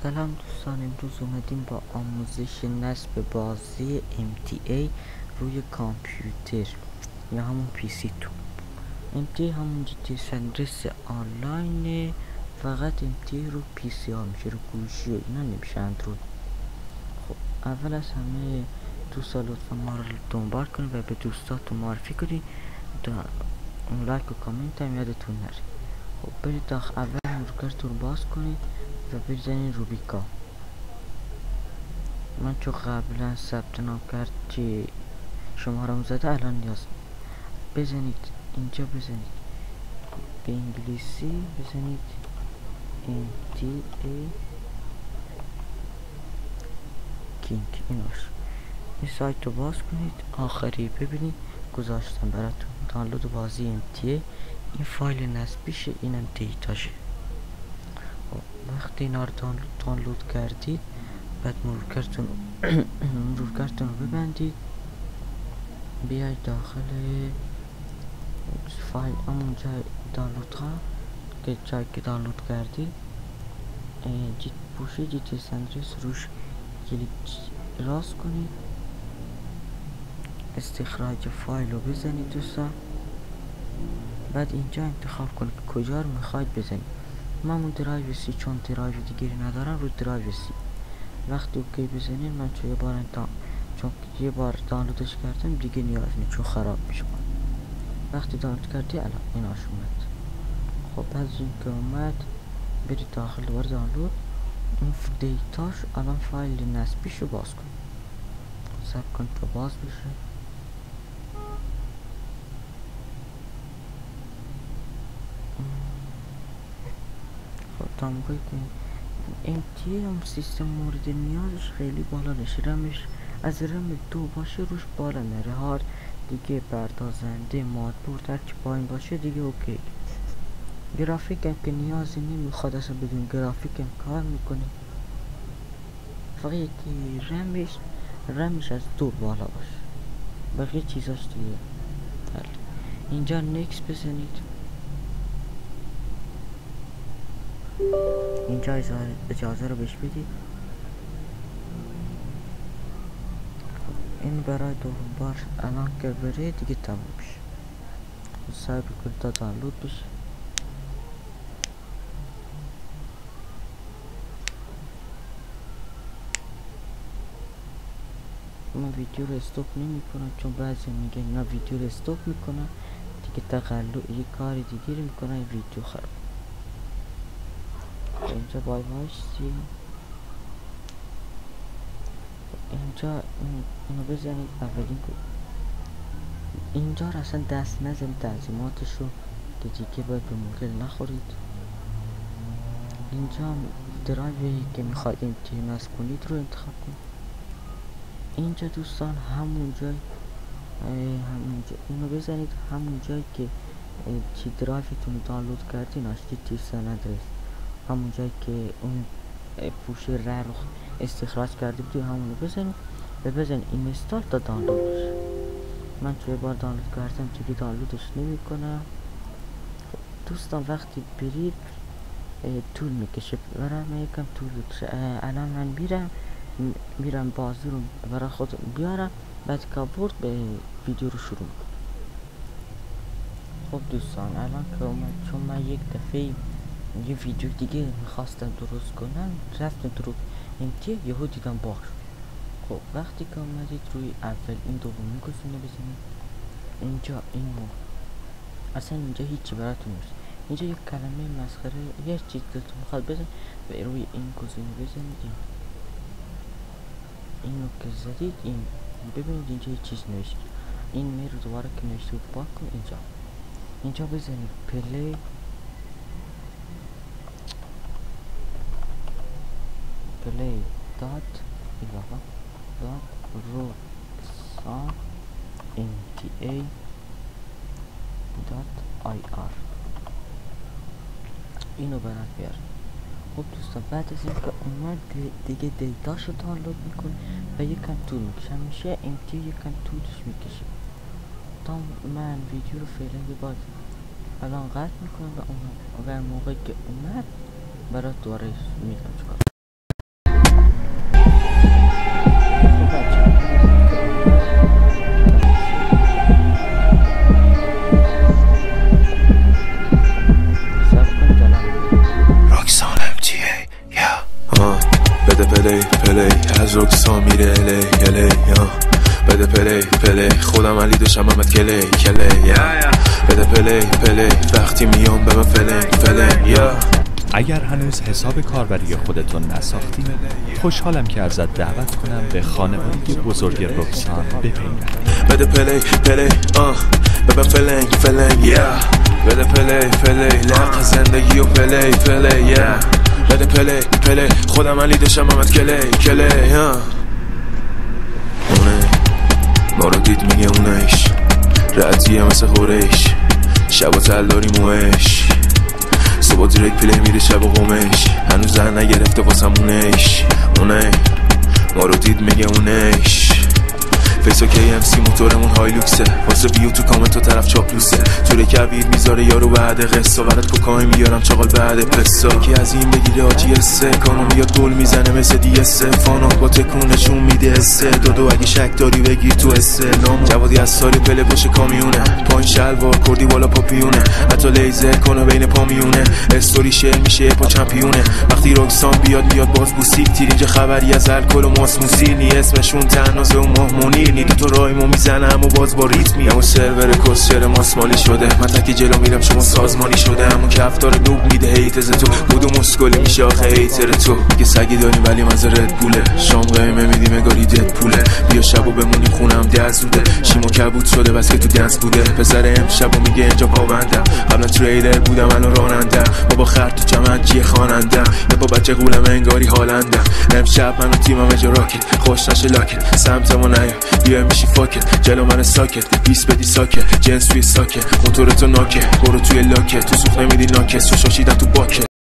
سلام دوستان، امروز اومدیم با آموزش نصب بازی MTA روی کامپیوتر یا همون PC تو. MTA همون GT سندرس آنلاینه، فقط MTA رو PC ها میشه، رو گوشی و اینا نمیشه اندروید. خب اول از همه دوستان لطفا ما رو دنبال کنید و به دوستاتون معرفی کنید، لایک و کامنت هم یادتون نره. خب برید اول مرورگرتون رو باز کنید و بزنید روبیکا. من چون قبلا ثبت نام کرد که شماره‌مو زده الان نیاز بزنید اینجا، بزنید به انگلیسی بزنید MTA کینگ. این سایت رو باز کنید، آخری ببینید گذاشتم براتون دانلود بازی MTA. این فایل نصبیشه، اینم دیتاشه. وقتی اینا رو دانلود کردید بعد مرورگرتون رو ببندید، بیاید داخل فایل همون جای دانلود ها که جایی که دانلود کردید پوشه GT سندرس روش کلیک راست کنید، استخراج فایل رو بزنید دوستان. بعد اینجا انتخاب کنید کجا رو میخواید بزنید. من اون درایو سی چون درایو دیگری ندارم رو درایو سی. وقتی اوکی بزنید، من چون یه بار دانلودش کردم دیگه نیاز نیست چون خراب میشه. وقتی دانلود کردی الان ایناش اومد. خب از این که اومد برید داخل دوباره دانلود، این دیتاش الان فایل نصبیش رو باز کن، صبر کن تا باز بشه. خب تا موقعی که MTA هم سیستم مورد نیازش خیلی بالا نشه، رمش از رم 2 باشه روش بالا نره، هارد دیگه پردازنده مادبورد هرچی پایین باشه دیگه اوکی. گرافیک هم که نیازی نمیخواد، اصلا بدون گرافیک هم کار میکنه، فقط یکی رمش از 2 بالا باشه، بقیه چیزاش دیگه حل. اینجا نکس بزنید، اینجا اجازه رو بهش بدید. این برای دوم بار الان که بره دیگه تموم میشه. صبر کنید تا دانلود بشه. من ویدیو رو استوب نمی کنم چون بعضی میگن اینا ویدیو رو استوب میکنن دیگه تقلب یه کار دیگه رو میکنن ویدیو خراب. اینجا بای بایستی، اینجا اینو بزنید اولین اینجا رو اصلا دست نزنید، تنظیماتش رو که دیگه باید به موقع نخورید. اینجا درایوی که میخواید MTA نصب کنید رو انتخاب کنید. اینجا دوستان همون جای اینو بزنید، همون جایی که چی درایوتون دانلود کردین GT سندرس، همون جایی که اون پوشه رو استخراج کرده بودی همونو بزنید و بزنید اینستال تا دانلود بشه. من چون یه بار دانلود کردم دیگه دانلودش نمی کنم. دوستان وقتی برید طول میکشه، برام یکم طول میکشه. الان من میرم بازی رو برای خود بیارم، بعد کابورد به ویدیو رو شروع میکنم. خب دوستان الان که اومد، چون من یک دفعه یه ویدیو دیگه میخواستم درست کنم رفتم تو رو MTA یهو دیدم باگ شد. خب وقتی که اومدید روی اول این دومین گزینه بزنید، اینجا اینو اصلا اینجا هیچی براتون نیست، اینجا یک کلمه مسخره یه چیز دلتون میخواد بزن و روی این گزینه بزنید. اینو که زدید این ببینید اینجا یه چیز نوشته، این میل رو دوباره که نوشته بود پاک کن. اینجا بزنید پلی دات روکسان MTA .ir اینو برات بیار. خب دوستان بعد از اینکه اومد دیگه دیتاشو دانلود میکنه و یکم طول میکشه، میشه MTA یکم طولش میکشه. تا من ویدیو رو فعلا یه بار الان قطع میکنم و موقعی که اومد برات دوباره میگم چیکار. هنوز رکسا میره الی بده پلی خودم علی داشتم محمد کلی بده پلی وقتی میام به من فلنگ اگر هنوز حساب کاربری خودتون نساختین، خوشحالم که ازت دعوت کنم به خانواده بزرگ رکسان بپیوندی. بده پلی ببن فلنگ بده پلی لق زندگی و پلی بده پلی خودم علی داشتم محمد کلی اونه ما رو دید میگه اونش رعتیه مثل خورش شب و تل داری موش صبح دریک پلی میره شب و قومش هنوز زن نگرفته واسمونش اونه ما رو دید میگه اونش فیسو KMC موتورمون هایلوکسه واسه بیو تو کامنت و طرف چاپلوسه توره کبیر میذاره یارو بعد قصه برات کوکائین میارم چاقال بعد پسا که از این بگیره آجی اسه کانو میاد گل میزنه مثل DS فانو با تکونشون میده اسه دو اگه شک داری بگیر تو استعلام جوادی از سالی پله پشت کامیونه پایین شلوار کردی بالا پاپیونه حتی لیزر کنه بین پامیونه استوری شیر میشه پا چمپیونه وقتی رکسان بیاد باز بوسیک تیر اینجا خبری از الکل و ماسموسی نی اسمشون تنازه و ماه نی تو رایمو میزنم و باز با ریتمی همون سرور کسچر ماسمالی شده من تکی جلو میرم شما سازمانی شده همون کفتار نوب میده هیتز تو کدوم مسکلی میشه آخه هیتر تو که سگی داریم ولی مزه رد بوله شام قیمه میدیم اگاری دد پوله بیا شبو بمونیم خونم درزوده شیما کبود شده بس که تو دنس بوده پسر امشبو میگه اینجا پابندم قبلا تریدر بودم الان رانندم بابا خر تو جمعجی خوانندم یه با بچه قولم انگاری حالندم امشب من و تیمم اجا راکت خوش نشه لاکت سمت ما نیا بیا میشی فاکت جلو من ساکت 20 بدی ساکت جنس توی ساکت موتورتو ناکه برو توی لاکت تو سوخ نمیدی ناکس چو شاشیدم تو باکت